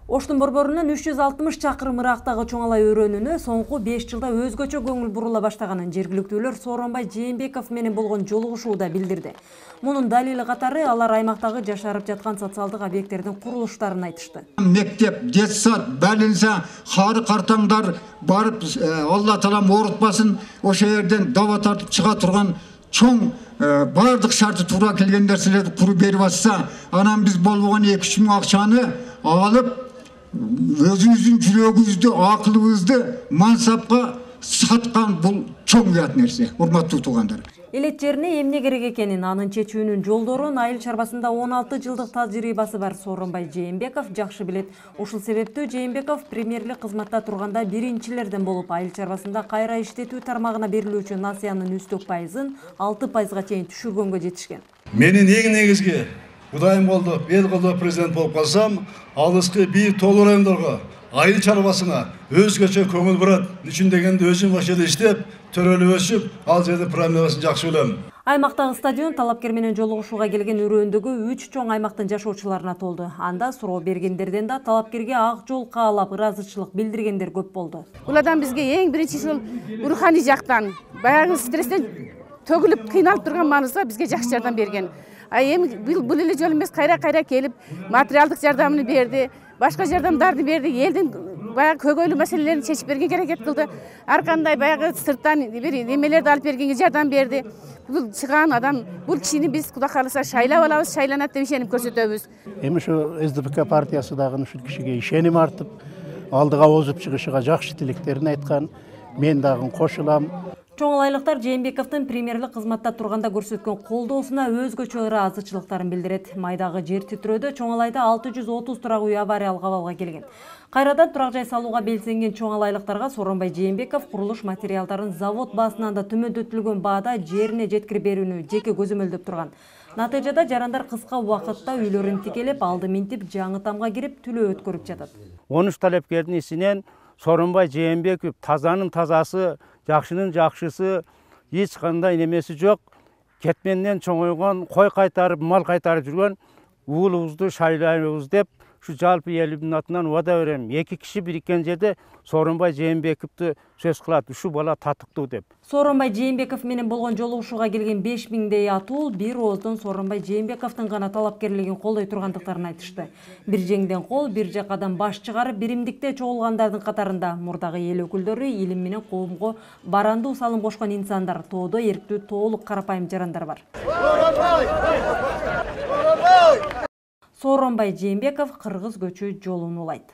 Оштун борборунан 360 чакырым ырактагы Чоңалай өрөөнүнө соңку 5 жылда өзгөчө көңүл бурула баштаганын жергиликтүүлөр Сооронбай Жээнбеков менен болгон жолугушууда билдирди. Мунун далили катары алар аймактагы жашарып жаткан социалдык объекттердин курулуштарын айтышты. Мектеп, детсад, больница, кары картаңдар барып, Алла таалам оорутпасын, ошо жерден даба тартып чыга турган чоң бардык шарты туура келген нерселерди куруп берип атса, анан биз болбогон 2-3 миң акчаны алып, өзүбүздүн жүрөгүбүздү, акылыбызды мансапка саткан бул чоң уят нерсе, урматтуу туугандар. Элет жерине эмне керек экенин, анын чечүүнүн жолдорун айыл чарбасында 16 жылдык тажрыйбасы бар Сооронбай Жээнбеков жакшы билет. Ушул себептүү Жээнбеков премьерлик кызматта турганда биринчилерден болуп, айыл чарбасында кайра иштетүү тармагына берилүүчү насыянын үстөк пайызын 6%га чейин түшүргөнгө жетишкен. Менин эң негизги Кудайым болду, эл колдоп президент болуп калсам, алыскы бир толуу райондорго, айыл чарбасына өзгөчө көңүл бурат. Үчүн дегенде өзүм ошол иштеп, төрөлүп өсүп, ал жерде проблемасын жакшы билем. Аймактагы стадион талапкер менен жолугушууга келген өрөөндөгү 3 чоң аймактын жашоочуларына толду. Анда суроо бергендерден да талапкерге ак жол каалап ыраазычылык билдиргендер көп болду. Булардан бизге эң биринчи ушул руханий жактан, баягы стресстен төгүлүп кыйналып турган мааныбызда бизге жакшы жардам берген. Эми бул эле жол эмес, кайра келип материалдык жардамын берди, башка жардамдарды берди, элдин баягы көйгөйлүү маселелерин чечип бергенге аракет кылды. Ар кандай баягы сырттан бир немелерди алып бергенге жардам берди. Бул чыган адам, бул кишини биз Кудай кааласа шайлап алабыз, шайланат деп ишенип көрсөтөбүз. Эми ушу СДПК партиясы дагы ушул кишиге ишеним артып, алдыга озуп чыгышыга жакшы тилектерин айткан. Мен дагы кошулам. Чоңалайлыктар Жээнбековдун премьерлик кызматта турганда көрсөткөн колдоосуна өзгөчө ыраазычылыктарын билдирет. Майдагы жер титирөөдө Чоңалайда 630 турак үй авариялык абалга келген. Кайрадан турак жай салууга белсенген чоңалайлыктарга Сооронбай Жээнбеков курулуш материалдарын завод баасынан да төмөндөтүлгөн баада жерине жеткирип берүүнү жеке көзөмөлдөп турган. Натыйжада жарандар кыска убакытта үйлөрүн тикелеп, алды минтип, жаңы тамга кирип, түлөө өткөрүп жатат. 13 талапкердин ичинен Сооронбай Жээнбеков тазанын тазасы, жакшынын жакшысы, эч кандай немеси жок. Кетменден чоңойгон, кой кайтарып, мал кайтарып жүргөн уулубузду шайлайбыз деп, ушу жалпы элибиздин атынан убада берем. 2 киши бириккен жерде Сооронбай Жээнбековду сөз кылат, ушу бала татыктуу деп. Сооронбай Жээнбеков менен болгон жолугушууга келген 5000дей атуу бир ооздон Сооронбай Жээнбековдун гана талапкерлигин колдой тургандыктарын айтышты. Бир жеңден кол, бир жакадан баш чыгарып, биримдикте чогулгандардын катарында мурдагы эл өкүлдөрү, илим менен коомго барандуу салым кошкон инсандар, тоодо эрктүү, тоолук карапайым жарандар бар. Сооронбай Жээнбеков кыргыз көчү жолун улайт.